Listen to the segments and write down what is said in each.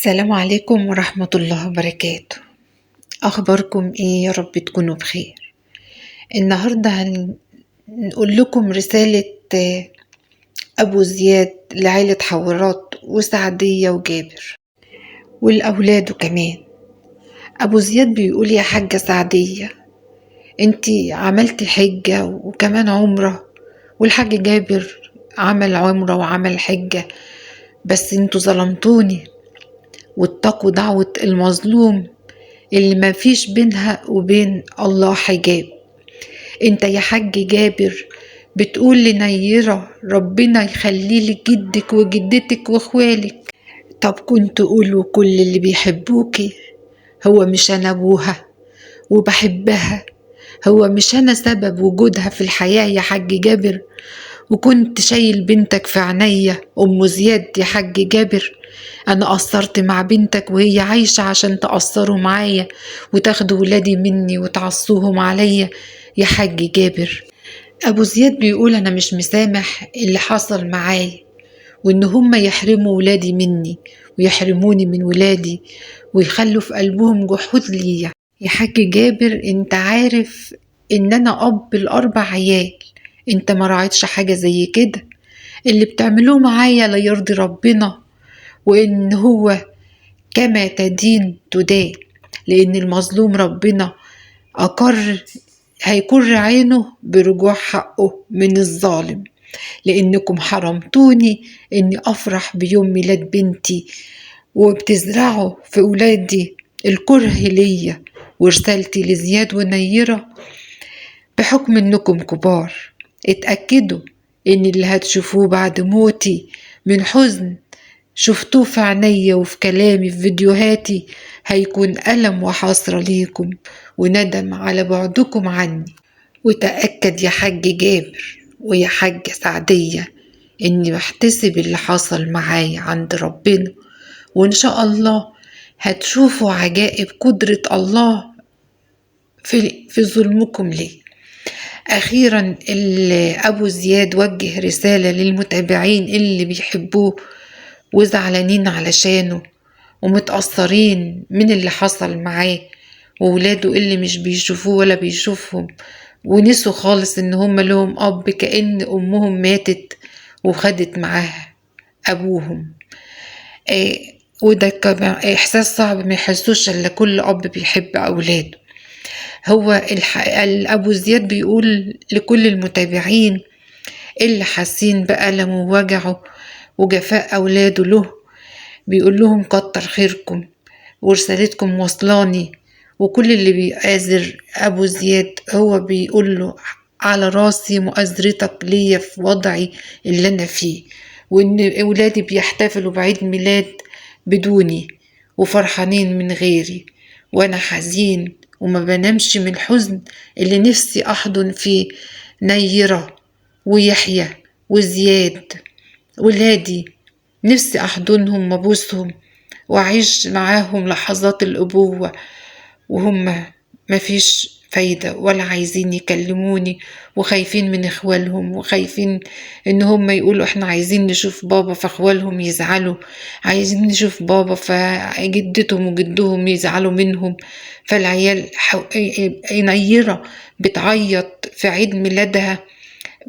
السلام عليكم ورحمة الله وبركاته. أخباركم إيه؟ يا رب تكونوا بخير. النهاردة هنقول لكم رسالة أبو زياد لعائلة حورات وسعدية وجابر والأولاد كمان. أبو زياد بيقول: يا حاجة سعدية، انتي عملتي حجة وكمان عمرة، والحاج جابر عمل عمرة وعمل حجة، بس انتوا ظلمتوني واتقوا دعوة المظلوم اللي ما فيش بينها وبين الله حجاب. انت يا حاج جابر بتقول لنيرة ربنا يخليلك جدك وجدتك واخوالك. طب كنت قولوا كل اللي بيحبوكي: هو مش انا ابوها وبحبها؟ هو مش انا سبب وجودها في الحياة يا حاج جابر؟ وكنت شايل بنتك في عينيا ام زياد يا حاج جابر. انا قصرت مع بنتك وهي عايشة عشان تقصروا معايا وتاخدوا ولادي مني وتعصوهم عليا يا حاج جابر. ابو زياد بيقول: انا مش مسامح اللي حصل معايا، وان هم يحرموا ولادي مني ويحرموني من ولادي ويخلوا في قلبهم جحود ليا. يا حاج جابر، انت عارف ان انا اب الاربع عيال، انت ما راعيتش حاجة زي كده. اللي بتعملوه معايا لا يرضي ربنا، وان هو كما تدين تدان، لان المظلوم ربنا اقر هيكر عينه برجوع حقه من الظالم، لانكم حرمتوني اني افرح بيوم ميلاد بنتي وبتزرعوا في ولادي الكره ليا. ورسالتي لزياد ونيرة بحكم انكم كبار: اتأكدوا ان اللي هتشوفوه بعد موتي من حزن شفتوه في عينيا وفي كلامي في فيديوهاتي هيكون ألم وحسرة ليكم وندم على بعدكم عني. وتأكد يا حاج جابر ويا حاجة سعدية اني بحتسب اللي حصل معايا عند ربنا، وان شاء الله هتشوفوا عجائب قدرة الله في ظلمكم ليه. أخيرا أبو زياد وجه رسالة للمتابعين اللي بيحبوه وزعلانين علشانه ومتأثرين من اللي حصل معاه، وولاده اللي مش بيشوفوه ولا بيشوفهم ونسوا خالص ان هم لهم اب، كأن امهم ماتت وخدت معاها ابوهم. وده كمان احساس صعب ما يحسوش الا كل اب بيحب اولاده. هو ابو زياد بيقول لكل المتابعين اللي حاسين بألمه ووجعه وجفاء اولاده له، بيقول لهم: كتر خيركم ورسالتكم وصلاني. وكل اللي بيآزر أبو زياد هو بيقول له: على راسي مؤازرتك ليا في وضعي اللي أنا فيه، وإن أولادي بيحتفلوا بعيد ميلاد بدوني وفرحانين من غيري، وأنا حزين وما بنامش من الحزن اللي نفسي أحضن فيه نيرة ويحيى وزياد ولادي. نفسي أحضنهم وأبوسهم وأعيش معاهم لحظات الأبوة، وهم مفيش فايدة ولا عايزين يكلموني وخايفين من إخوالهم وخايفين إن هم يقولوا إحنا عايزين نشوف بابا فإخوالهم يزعلوا، عايزين نشوف بابا فجدتهم وجدهم يزعلوا منهم. فالعيال نيرة بتعيط في عيد ميلادها،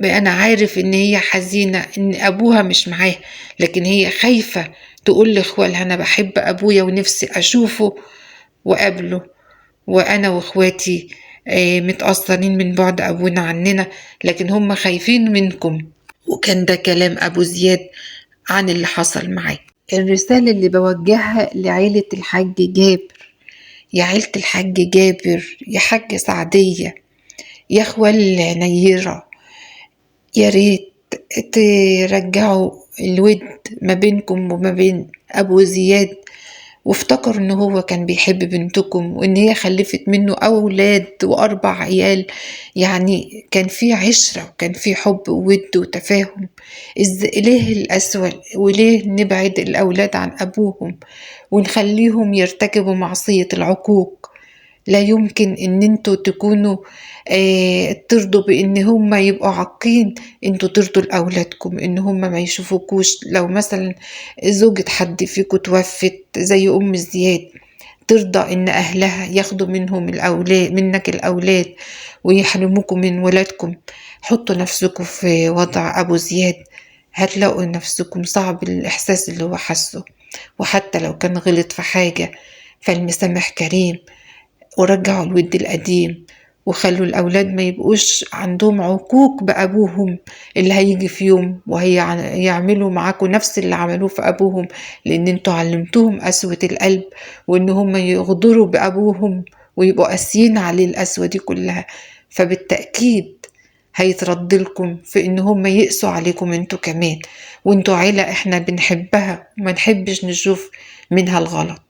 أنا عارف إن هي حزينة إن أبوها مش معاه، لكن هي خايفة تقول لإخوالها أنا بحب أبويا ونفسي أشوفه وقابله، وأنا وإخواتي متأثرين من بعد أبونا عننا، لكن هم خايفين منكم. وكان ده كلام أبو زياد عن اللي حصل معاه. الرسالة اللي بوجهها لعيلة الحاج جابر: يا عيلة الحاج جابر، يا حاجة سعدية، يا اخوال نيرة، يا ريت ترجعوا الود ما بينكم وما بين أبو زياد، وافتكر ان هو كان بيحب بنتكم وان هي خلفت منه اولاد واربع عيال، يعني كان في عشرة وكان في حب وود وتفاهم. ليه الأسوأ وليه نبعد الاولاد عن ابوهم ونخليهم يرتكبوا معصية العقوق؟ لا يمكن ان انتوا تكونوا ترضوا بان هم يبقوا عاقين. انتوا ترضوا لاولادكم ان هم ما يشوفوكوش. لو مثلا زوجة حد فيكم توفت زي ام زياد، ترضى ان اهلها ياخدوا منهم الاولاد، منك الاولاد، ويحرموكم من ولادكم؟ حطوا نفسكم في وضع ابو زياد، هتلاقوا نفسكم صعب الاحساس اللي هو حسه. وحتى لو كان غلط في حاجة، فالمسامح كريم. ورجعوا الود القديم، وخلوا الأولاد ما يبقوش عندهم عقوق بأبوهم اللي هيجي في يوم وهيعملوا معاكم نفس اللي عملوه في أبوهم، لأن انتوا علمتوهم قسوة القلب، وإن هم يغدروا بأبوهم ويبقوا قاسيين عليه القسوة دي كلها. فبالتأكيد هيترد لكم في ان هم يقسوا عليكم انتوا كمان. وانتوا عيلة احنا بنحبها وما نحبش نشوف منها الغلط.